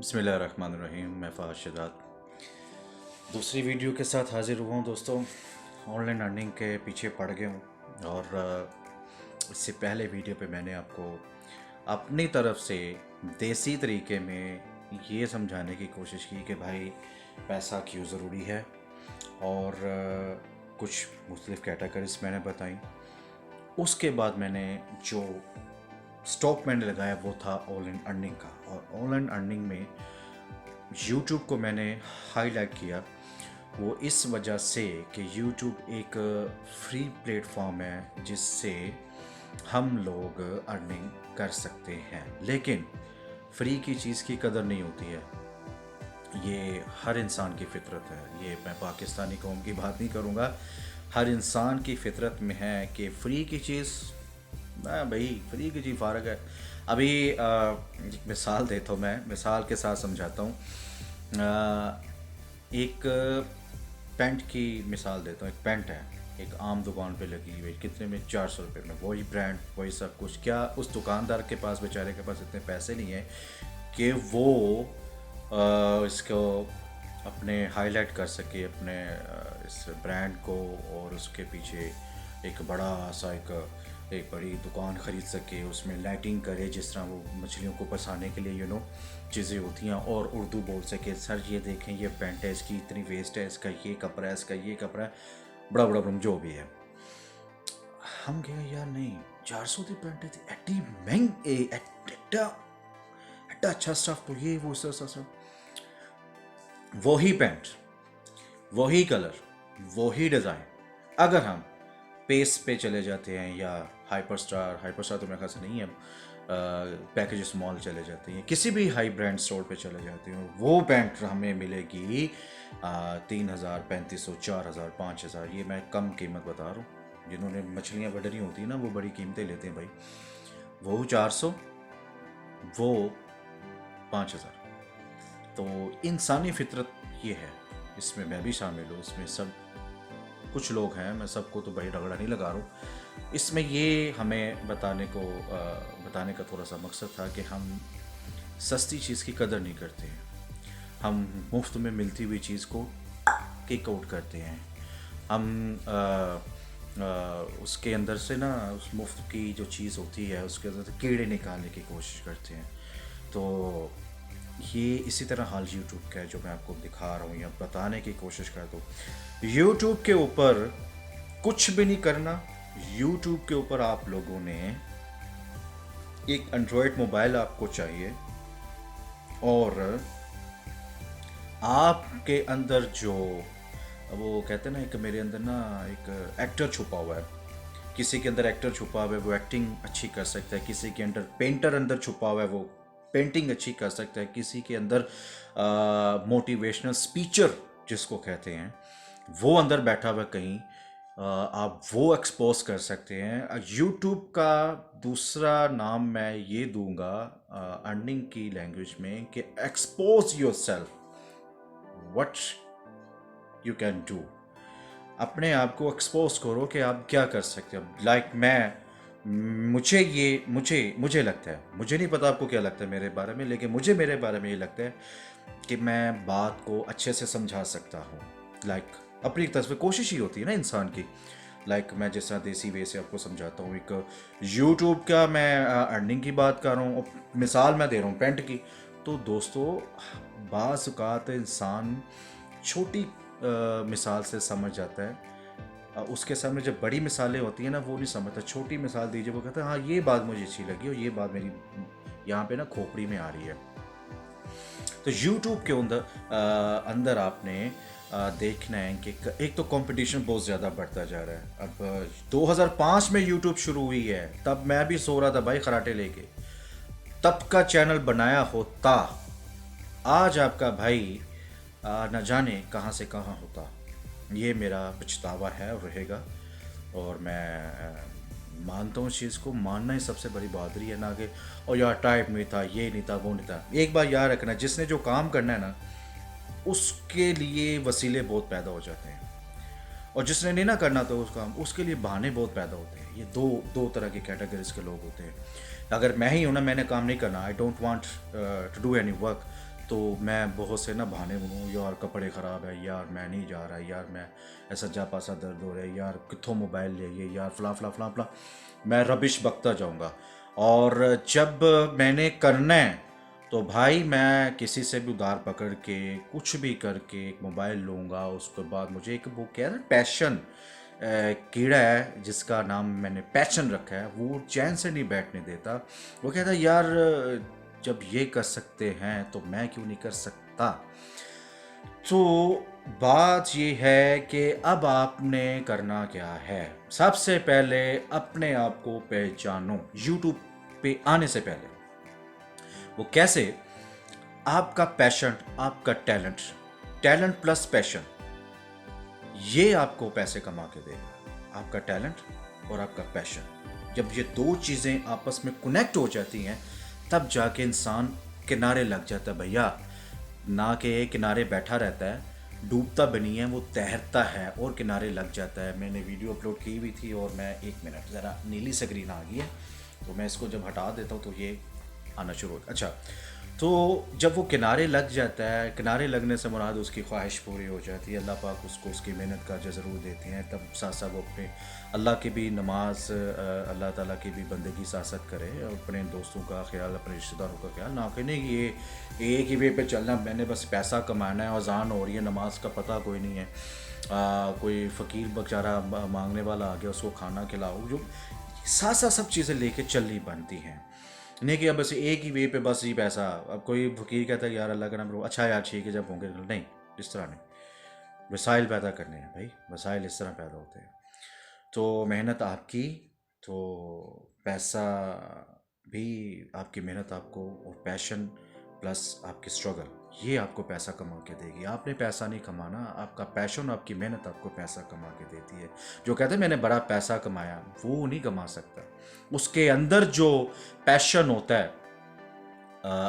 बिस्मिल्लाहिर्रहमानिर्रहीम। मैं फ़ाहद शहजाद दूसरी वीडियो के साथ हाज़िर हुआ हूँ दोस्तों। ऑनलाइन अर्निंग के पीछे पड़ गया हूँ और इससे पहले वीडियो पे मैंने आपको अपनी तरफ से देसी तरीके में ये समझाने की कोशिश की कि भाई पैसा क्यों ज़रूरी है और कुछ मुख्तलिफ़ कैटेगरीज मैंने बताई। उसके बाद मैंने जो स्टॉक मैंने लगाया वो था ऑनलाइन अर्निंग का, और ऑनलाइन अर्निंग में यूट्यूब को मैंने हाईलाइट किया। वो इस वजह से कि यूट्यूब एक फ्री प्लेटफॉर्म है जिससे हम लोग अर्निंग कर सकते हैं, लेकिन फ्री की चीज़ की कदर नहीं होती है। ये हर इंसान की फितरत है। ये मैं पाकिस्तानी कौम की बात नहीं करूँगा, हर इंसान की फितरत में है कि फ्री की चीज़ ना भाई, फ्री की चीज़ फ़र्क है। अभी एक मिसाल देता हूँ, मैं मिसाल के साथ समझाता हूँ। एक पेंट की मिसाल देता हूँ। एक पेंट है, एक आम दुकान पे लगी हुई, कितने में, 400 रुपये में, वही ब्रांड वही सब कुछ। क्या उस दुकानदार के पास, बेचारे के पास इतने पैसे नहीं है कि वो इसको अपने हाईलाइट कर सके, अपने इस ब्रांड को, और उसके पीछे एक बड़ा सा एक बड़ी दुकान ख़रीद सके, उसमें लाइटिंग करे जिस तरह वो मछलियों को फंसाने के लिए चीज़ें होती हैं, और उर्दू बोल सके, सर ये देखें ये पेंट है, इसकी इतनी वेस्ट है, इसका ये कपड़ा है, इसका ये कपड़ा है, बड़ा बड़ा बड़ा जो भी है। हम कहें यार नहीं, 400 की पेंट थी, एड्डी महंगी, एड्डा एड्डा अच्छा स्टफ, तो ये वो सब वही पेंट, वही कलर, वही डिज़ाइन। अगर हम पेस पे चले जाते हैं या हाइपर स्टार तो मेरे ख्याल से नहीं है, पैकेज स्मॉल चले जाते हैं, किसी भी हाई ब्रांड स्टोर पे चले जाते हैं, वो पैंट हमें मिलेगी 3,000, 3,500, 4,000, 5,000। ये मैं कम कीमत बता रहा हूँ। जिन्होंने मछलियाँ बढ़नी होती है ना, वो बड़ी कीमतें लेते हैं भाई। वो 400, वो 5,000। तो इंसानी फितरत ये है, इसमें मैं भी शामिल हूँ, इसमें सब कुछ लोग हैं, मैं सबको तो भाई रगड़ा नहीं लगा रहा हूँ। इसमें ये हमें बताने का थोड़ा सा मकसद था कि हम सस्ती चीज़ की कदर नहीं करते हैं, हम मुफ्त में मिलती हुई चीज़ को किक आउट करते हैं। हम उसके अंदर से ना, उस मुफ्त की जो चीज़ होती है उसके अंदर से कीड़े निकालने की कोशिश करते हैं। तो ये इसी तरह हाल यूट्यूब का है, जो मैं आपको दिखा रहा हूँ या बताने की कोशिश करता हूँ। यूट्यूब के ऊपर कुछ भी नहीं करना। यूट्यूब के ऊपर आप लोगों ने एक एंड्रॉयड मोबाइल आपको चाहिए, और आपके अंदर जो वो कहते हैं ना, एक मेरे अंदर ना एक एक्टर छुपा हुआ है, किसी के अंदर एक्टर छुपा हुआ है, वो एक्टिंग अच्छी कर सकता है। किसी के अंदर पेंटर अंदर छुपा हुआ है, वो पेंटिंग अच्छी कर सकता है। किसी के अंदर मोटिवेशनल स्पीचर जिसको कहते हैं, वो अंदर बैठा हुआ है कहीं, आप वो एक्सपोज कर सकते हैं। यूट्यूब का दूसरा नाम मैं ये दूंगा अर्निंग की लैंग्वेज में कि expose your self, what you can do. अपने आप को एक्सपोज करो कि आप क्या कर सकते हो। लाइक मुझे लगता है, मुझे नहीं पता आपको क्या लगता है मेरे बारे में, लेकिन मुझे मेरे बारे में ये लगता है कि मैं बात को अच्छे से समझा सकता हूँ। लाइक अपनी तरफ से कोशिश ही होती है ना इंसान की। लाइक मैं जिस तरह देसी वे से आपको समझाता हूँ, एक यूट्यूब का मैं अर्निंग की बात कर रहा हूँ, मिसाल मैं दे रहा हूँ पेंट की। तो दोस्तों, बाज़ औक़ात इंसान छोटी मिसाल से समझ जाता है, उसके सामने जब बड़ी मिसालें होती हैं ना, वो नहीं समझता। छोटी मिसाल दीजिए, वो कहता है हाँ ये बात मुझे अच्छी लगी, और ये बात मेरी यहाँ पे ना खोपड़ी में आ रही है। तो यूट्यूब के अंदर आपने देखना है कि एक तो कंपटीशन बहुत ज़्यादा बढ़ता जा रहा है। अब 2005 में यूट्यूब शुरू हुई है, तब मैं भी सो रहा था भाई खराटे लेके। तब का चैनल बनाया होता, आज आपका भाई न जाने कहाँ से कहाँ होता। ये मेरा पछतावा है और रहेगा। और मैं मानता हूँ इस चीज़ को, मानना ही सबसे बड़ी बहादुरी है ना, कि और यार टाइप में था, ये नहीं था, वो नहीं था। एक बार याद रखना, जिसने जो काम करना है ना, उसके लिए वसीले बहुत पैदा हो जाते हैं, और जिसने नहीं ना करना तो उस काम, उसके लिए बहाने बहुत पैदा होते हैं। ये दो तरह की कैटेगरीज के लोग होते हैं। अगर मैं ही हूँ ना, मैंने काम नहीं करना, I don't want to do any work, तो मैं बहुत से ना बहाने बनूँ, यार कपड़े ख़राब है, यार मैं नहीं जा रहा, यार मैं ऐसा जा पासा दर्द हो रहा है, यार कित्थों मोबाइल ले ये, यार फला फला फला फला, मैं रबिश बकता जाऊँगा। और जब मैंने करना है तो भाई मैं किसी से भी उधार पकड़ के कुछ भी करके एक मोबाइल लूँगा। उसके बाद मुझे एक वो क्या है ना, पैशन कीड़ा है जिसका नाम मैंने पैशन रखा है, वो चैन से नहीं बैठने देता। वो कहता है यार जब ये कर सकते हैं तो मैं क्यों नहीं कर सकता। तो बात ये है कि अब आपने करना क्या है। सबसे पहले अपने आप को पहचानो यूट्यूब पे आने से पहले। वो कैसे? आपका पैशन, आपका टैलेंट, टैलेंट प्लस पैशन, ये आपको पैसे कमा के देगा। आपका टैलेंट और आपका पैशन, जब ये दो चीज़ें आपस में कनेक्ट हो जाती हैं तब जाके इंसान किनारे लग जाता है भैया। ना कि किनारे बैठा रहता है, डूबता भी नहीं है, वो तैरता है और किनारे लग जाता है। मैंने वीडियो अपलोड की हुई थी और मैं 1 मिनट, ज़रा नीली स्क्रीन आ गई है तो मैं इसको जब हटा देता हूँ तो ये आना शुरू होता। अच्छा, तो जब वो किनारे लग जाता है, किनारे लगने से मुराद उसकी ख्वाहिश पूरी हो जाती है, अल्लाह पाक उसको उसकी मेहनत का अजर ज़रूर देते हैं। तब साथ साथ वो अपने अल्लाह की भी नमाज, अल्लाह ताला की भी बंदगी साथ करे, और अपने दोस्तों का ख्याल, अपने रिश्तेदारों का ख्याल ना करने कि ये एक ही वे पे चलना, मैंने बस पैसा कमाना है, अजान हो रही है, नमाज का पता कोई नहीं है, कोई फ़कीर बेचारा मांगने वाला आ गया उसको खाना खिलाओ, जो साथ साथ सब चीज़ें लेके चलनी बनती हैं। नहीं कि अब बस एक ही वे पे बस ही पैसा। अब कोई फकीर कहता है यार अल्लाह का नाम लो, अच्छा यार ठीक है जब होंगे, नहीं, इस तरह नहीं। वसाइल पैदा करने हैं भाई, वसाइल इस तरह पैदा होते हैं। तो मेहनत आपकी, तो पैसा भी आपकी मेहनत आपको, और पैशन प्लस आपकी स्ट्रगल, ये आपको पैसा कमा के देगी। आपने पैसा नहीं कमाना, आपका पैशन, आपकी मेहनत आपको पैसा कमा के देती है। जो कहते हैं मैंने बड़ा पैसा कमाया, वो नहीं कमा सकता। उसके अंदर जो पैशन होता है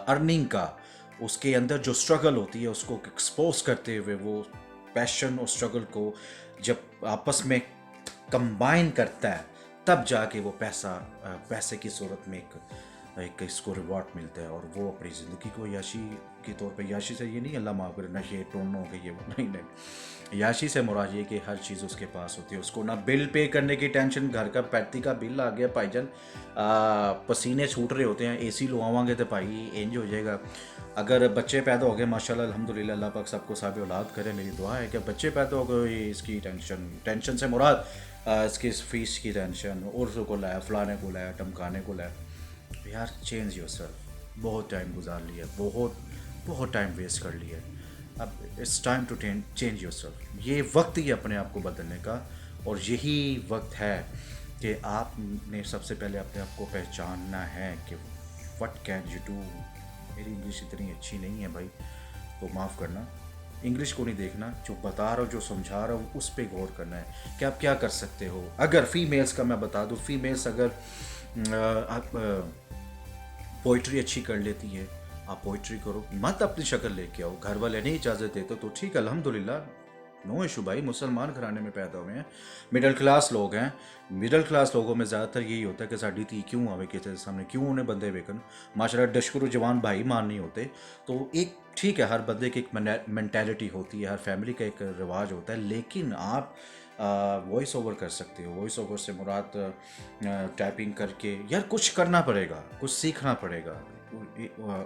अर्निंग का, उसके अंदर जो स्ट्रगल होती है, उसको एक्सपोज करते हुए वो पैशन और स्ट्रगल को जब आपस में कंबाइन करता है तब जाके वो पैसे की सूरत में एक इसको रिवॉर्ड मिलता है, और वो अपनी ज़िंदगी को याशी के तौर पे, याशी से ये नहीं अल्लाह माफ़ करे नशे टोनों के ये वो, नहीं नहीं, याशी से मुराद ये कि हर चीज़ उसके पास होती है। उसको ना बिल पे करने की टेंशन, घर का पैती का बिल आ गया भाईजान, पसीने छूट रहे होते हैं, एसी लवावांगे तो भाई इंज हो जाएगा। अगर बच्चे पैदा हो गए माशाल्लाह अल्हम्दुलिल्लाह, अल्लाह पाक सबको साबित औलाद करे, मेरी दुआ है कि बच्चे पैदा हो गए, इसकी टेंशन से मुराद इसकी फीस की टेंशन, उर्स को लाया, फलाने को लाया, टमकाने को लाया। यार चेंज योरसेल्फ। बहुत टाइम गुजार लिया, बहुत बहुत टाइम वेस्ट कर लिया, अब it's time to change yourself. ये वक्त ही अपने आप को बदलने का, और यही वक्त है कि आपने सबसे पहले अपने आप को पहचानना है कि व्हाट कैन यू डू। मेरी इंग्लिश इतनी अच्छी नहीं है भाई, तो माफ़ करना, इंग्लिश को नहीं देखना, जो बता रहा हूँ, जो समझा रहा हूँ, उस पर गौर करना है कि आप क्या कर सकते हो। अगर फीमेल्स का मैं बता दूँ, फीमेल्स अगर आप पोइट्री अच्छी कर लेती है, आप पोइट्री करो, मत अपनी शक्ल लेके आओ। घर वाले नहीं इजाज़त देते तो ठीक है, अल्हम्दुलिल्लाह, नो इशू भाई, मुसलमान घराने में पैदा हुए हैं, मिडिल क्लास लोग हैं। मिडिल क्लास लोगों में ज़्यादातर यही होता है कि साड़ी थी क्यों आवे किसी के सामने, क्यों उन्हें बंदे वेकन, माशाल्लाह डशकुर जवान भाई मान नहीं होते। तो एक ठीक है, हर बंदे की एक मैंटेलिटी होती है, हर फैमिली का एक रिवाज होता है, लेकिन आप वॉइस ओवर कर सकते हो। वॉइस ओवर से मुराद टाइपिंग करके, यार कुछ करना पड़ेगा, कुछ सीखना पड़ेगा।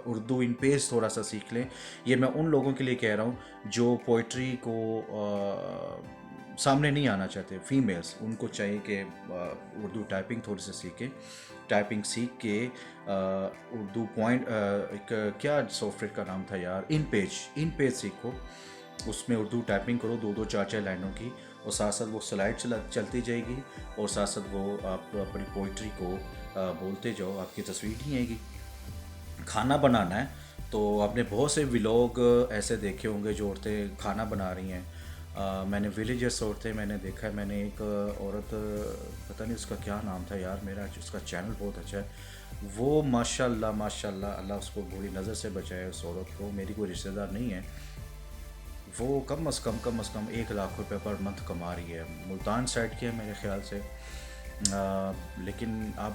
उर्दू इन पेज थोड़ा सा सीख लें। ये मैं उन लोगों के लिए कह रहा हूँ जो पोइट्री को सामने नहीं आना चाहते, फीमेल्स, उनको चाहिए कि उर्दू टाइपिंग थोड़ी सी सीखें। टाइपिंग सीख के उर्दू पॉइंट, एक क्या सॉफ्टवेयर का नाम था यार, इन पेज सीखो, उसमें उर्दू टाइपिंग करो, 2-2 4-4 लाइनों की, और साथ साथ वो स्लाइड चलती जाएगी, और साथ साथ वो आप अपनी पोइट्री को बोलते जाओ, आपकी तस्वीर नहीं आएगी। खाना बनाना है तो आपने बहुत से व्लॉग ऐसे देखे होंगे जो औरतें खाना बना रही हैं। मैंने विलेजर्स औरतें मैंने देखा है। मैंने एक औरत, पता नहीं उसका क्या नाम था यार, मेरा उसका चैनल बहुत अच्छा है, वो माशाल्लाह माशाल्लाह, अल्लाह उसको बुरी नज़र से बचाए उस औरत को, मेरी कोई रिश्तेदार नहीं है, वो कम अज़ कम 1 लाख रुपए पर मंथ कमा रही है। मुल्तान साइड की है मेरे ख्याल से, लेकिन अब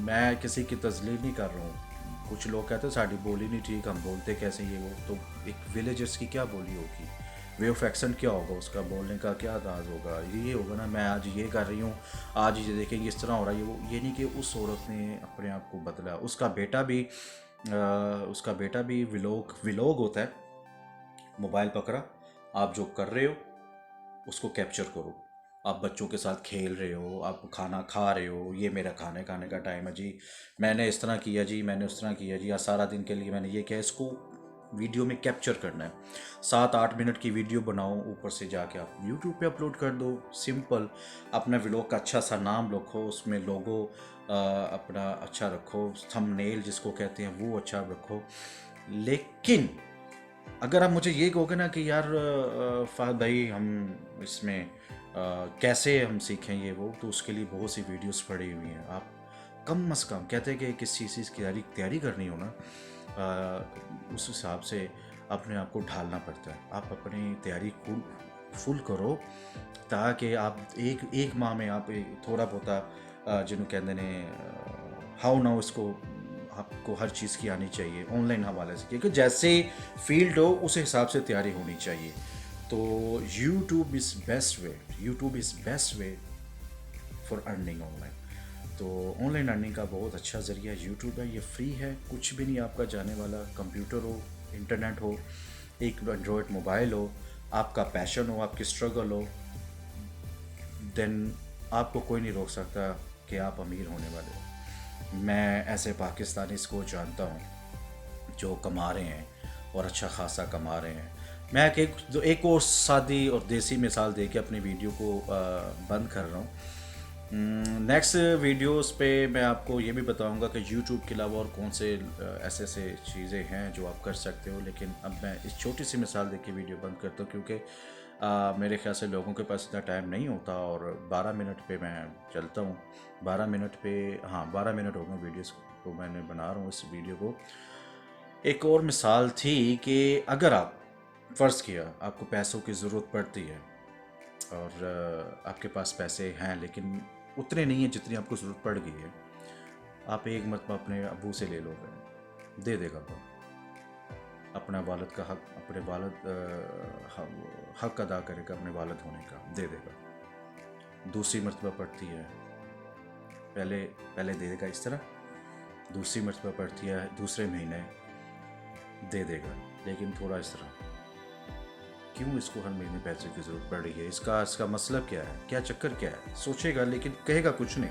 मैं किसी की तजलील नहीं कर रहा हूँ, कुछ लोग कहते हैं साड़ी बोली नहीं ठीक, हम बोलते कैसे ये वो। तो एक विलेजर्स की क्या बोली होगी, वे ऑफ एक्सेंट क्या होगा, उसका बोलने का क्या अंदाज होगा, ये होगा ना मैं आज ये कर रही हूँ, आज ये देखेंगे इस तरह हो रहा है, ये वो। ये नहीं कि उस औरत ने अपने आप को बदला, उसका बेटा भी विलोग विलोग होता है, मोबाइल पकड़ा, आप जो कर रहे हो उसको कैप्चर करो। आप बच्चों के साथ खेल रहे हो, आप खाना खा रहे हो, ये मेरा खाने का टाइम है जी, मैंने इस तरह किया जी, मैंने उस तरह किया जी, आज सारा दिन के लिए मैंने ये किया, इसको वीडियो में कैप्चर करना है। 7-8 मिनट की वीडियो बनाओ, ऊपर से जाके आप यूट्यूब पे अपलोड कर दो। सिंपल, अपना व्लॉग का अच्छा सा नाम रखो, उसमें लोगो अपना अच्छा रखो, थंबनेल जिसको कहते हैं वो अच्छा रखो। लेकिन अगर आप मुझे ये कहोगे ना कि यार फ़हद भाई हम इसमें कैसे हम सीखें ये वो, तो उसके लिए बहुत सी वीडियोस पड़ी हुई हैं। आप कम से कम कहते हैं कि किस चीज़ की तैयारी करनी हो ना, उस हिसाब से अपने आप को ढालना पड़ता है। आप अपनी तैयारी फुल करो, ताकि आप एक माह में आप थोड़ा बहुत जिन्हों कहते ने हाउ नाउ इसको आपको हर चीज़ की आनी चाहिए ऑनलाइन हवाले से, क्योंकि जैसे फील्ड हो उस हिसाब से तैयारी होनी चाहिए। तो YouTube is best way for earning online. तो ऑनलाइन अर्निंग का बहुत अच्छा ज़रिया यूट्यूब है। ये फ्री है, कुछ भी नहीं आपका जाने वाला। कंप्यूटर हो, इंटरनेट हो, एक एंड्रॉयड मोबाइल हो, आपका पैशन हो, आपकी स्ट्रगल हो, देन आपको कोई नहीं रोक सकता कि आप अमीर होने वाले हो। मैं ऐसे पाकिस्तानीज़ को जानता हूँ जो कमा रहे हैं और अच्छा खासा कमा रहे हैं। मैं एक और सादी और देसी मिसाल दे के अपनी वीडियो को बंद कर रहा हूँ। नेक्स्ट वीडियोस पे मैं आपको ये भी बताऊंगा कि YouTube के अलावा और कौन से ऐसे चीज़ें हैं जो आप कर सकते हो। लेकिन अब मैं इस छोटी सी मिसाल दे के वीडियो बंद करता हूँ, क्योंकि मेरे ख्याल से लोगों के पास इतना टाइम नहीं होता, और 12 मिनट पे मैं चलता हूँ। 12 मिनट पे, हाँ 12 मिनट हो गए वीडियोस को मैंने बना रहा हूँ इस वीडियो को। एक और मिसाल थी कि अगर आप फ़र्ज़ किया आपको पैसों की ज़रूरत पड़ती है, और आपके पास पैसे हैं लेकिन उतने नहीं हैं जितनी आपको ज़रूरत पड़ गई है, आप एक मरतबा अपने अब्बू से ले लोगे, दे देगा वो। अपना वालिद का हक, अपने वालिद हक अदा करेगा अपने वालिद होने का, दे देगा। दूसरी मरतबा पड़ती है, पहले दे देगा इस तरह, दूसरी मरतबा पड़ती है दूसरे महीने दे देगा, लेकिन थोड़ा इस तरह। क्यों इसको हर महीने पैसे की ज़रूरत पड़ रही है, इसका मतलब क्या है, क्या चक्कर क्या है, सोचेगा लेकिन कहेगा कुछ नहीं।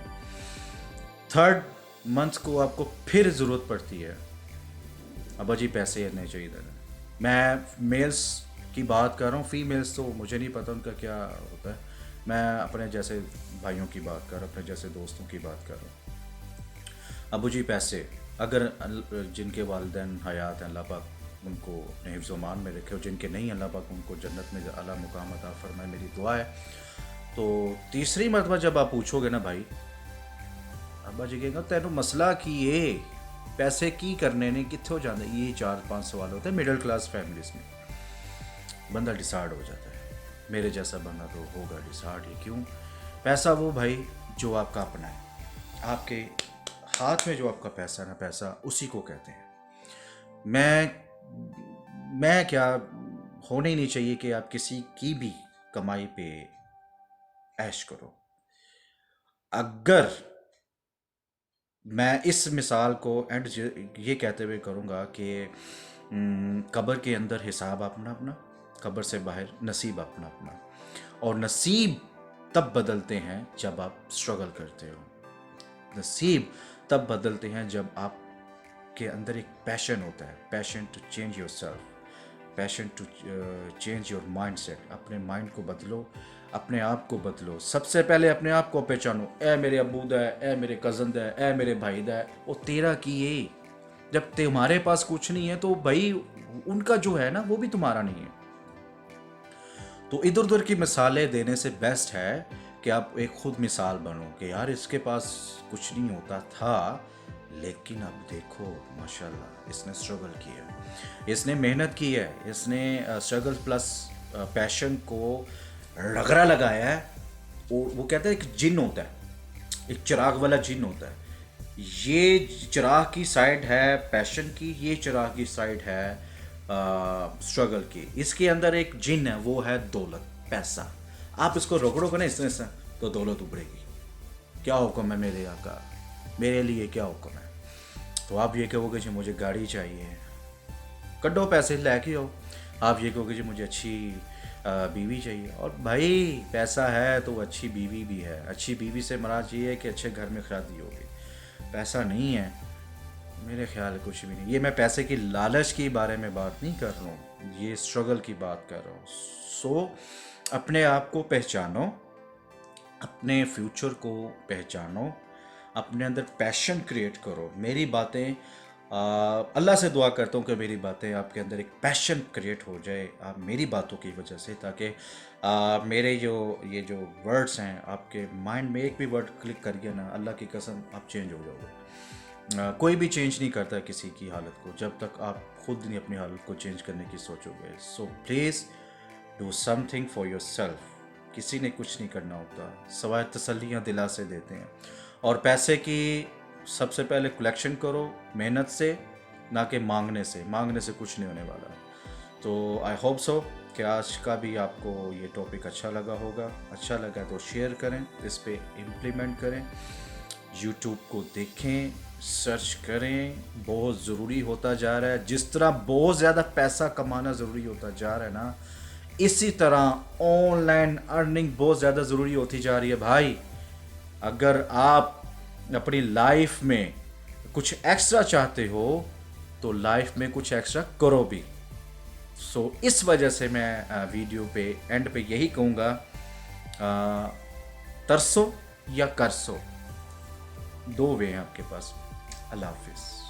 3rd मंथ को आपको फिर ज़रूरत पड़ती है, अब जी पैसे नहीं चाहिए। मैं मेल्स की बात कर रहा हूँ, फीमेल्स तो मुझे नहीं पता उनका क्या होता है। मैं अपने जैसे भाइयों की बात कर रहा हूँ, अपने जैसे दोस्तों की बात कर रहा हूँ। अबू जी पैसे, अगर जिनके वालिदैन हयात हैं अल्लाह पाक उनको अपने हिफ्ज़ मान में रखे, और जिनके नहीं अल्लाह पाक उनको जन्नत में आला मुकाम अता फरमाए, मेरी दुआ है। तो तीसरी मरतबा जब आप पूछोगे ना भाई, अब्बा जी कहेगा तेनों मसला की ये पैसे की करने ने कित्थे हो जाते, ये 4-5 सवाल होते हैं मिडिल क्लास फैमिलीज में। बंदा डिसाइड हो जाता है, मेरे जैसा बंदा तो होगा डिसाइड ही। क्यों? पैसा वो भाई जो आपका अपना है, आपके हाथ में जो आपका पैसा ना, पैसा उसी को कहते हैं। मैं क्या, होने ही नहीं चाहिए कि आप किसी की भी कमाई पे ऐश करो। अगर मैं इस मिसाल को एंड ये कहते हुए करूँगा कि कब्र के अंदर हिसाब अपना अपना, कब्र से बाहर नसीब अपना अपना, और नसीब तब बदलते हैं जब आप स्ट्रगल करते हो। नसीब तब बदलते हैं जब आप के अंदर एक पैशन होता है, passion to change yourself, passion to change your mindset. अपने माइंड को बदलो, अपने आप को बदलो। सबसे पहले अपने आप को पहचानो, ए मेरे अबू दा है, ए मेरे कज़न दा है, ए मेरे भाई दा है, वो तेरा की है। जब तुम्हारे पास कुछ नहीं है तो भाई उनका जो है ना वो भी तुम्हारा नहीं है। तो इधर उधर की मिसालें देने से बेस्ट है कि आप एक खुद मिसाल बनो कि यार इसके पास कुछ नहीं होता था, लेकिन अब देखो माशाल्लाह इसने स्ट्रगल किया, इसने मेहनत की है, इसने स्ट्रगल प्लस पैशन को रगड़ा लगाया है। वो कहते हैं एक जिन होता है, एक चिराग वाला जिन होता है, ये चिराग की साइड है पैशन की, ये चिराग की साइड है स्ट्रगल की। इसके अंदर एक जिन है, वो है दौलत, पैसा। आप इसको रगड़ोगे ना इसमें तो दौलत उभरेगी। क्या हुक्म है मेरे आका, मेरे लिए क्या हुक्म है? तो आप ये कहोगे जी मुझे गाड़ी चाहिए, कड्डो पैसे लेके आओ। आप ये कहोगे जी मुझे अच्छी बीवी चाहिए, और भाई पैसा है तो अच्छी बीवी भी है। अच्छी बीवी से मराद ये है कि अच्छे घर में शादी होगी। पैसा नहीं है, मेरे ख्याल कुछ भी नहीं। ये मैं पैसे की लालच के बारे में बात नहीं कर रहा हूँ, ये स्ट्रगल की बात कर रहा हूँ। सो अपने आप को पहचानो, अपने फ्यूचर को पहचानो, अपने अंदर पैशन क्रिएट करो। मेरी बातें अल्लाह से दुआ करता हूँ कि मेरी बातें आपके अंदर एक पैशन क्रिएट हो जाए आप मेरी बातों की वजह से, ताकि मेरे जो ये जो वर्ड्स हैं आपके माइंड में एक भी वर्ड क्लिक करिए ना, अल्लाह की कसम आप चेंज हो जाओगे। कोई भी चेंज नहीं करता किसी की हालत को जब तक आप खुद नहीं अपनी हालत को चेंज करने की सोचोगे। So please do something for your self. किसी ने कुछ नहीं करना होता, सवाए तसल्लियाँ दिला से देते हैं। और पैसे की सबसे पहले कलेक्शन करो मेहनत से, ना कि मांगने से कुछ नहीं होने वाला। तो आई होप सो कि आज का भी आपको ये टॉपिक अच्छा लगा होगा। अच्छा लगा तो शेयर करें, इस पे इम्प्लीमेंट करें, यूट्यूब को देखें, सर्च करें। बहुत ज़रूरी होता जा रहा है, जिस तरह बहुत ज़्यादा पैसा कमाना ज़रूरी होता जा रहा है ना, इसी तरह ऑनलाइन अर्निंग बहुत ज़्यादा ज़रूरी होती जा रही है भाई। अगर आप अपनी लाइफ में कुछ एक्स्ट्रा चाहते हो तो लाइफ में कुछ एक्स्ट्रा करो भी। सो इस वजह से मैं वीडियो पे एंड पे यही कहूँगा, तरसो या करसो, दो वे हैं आपके पास। अल्लाह हाफिज़।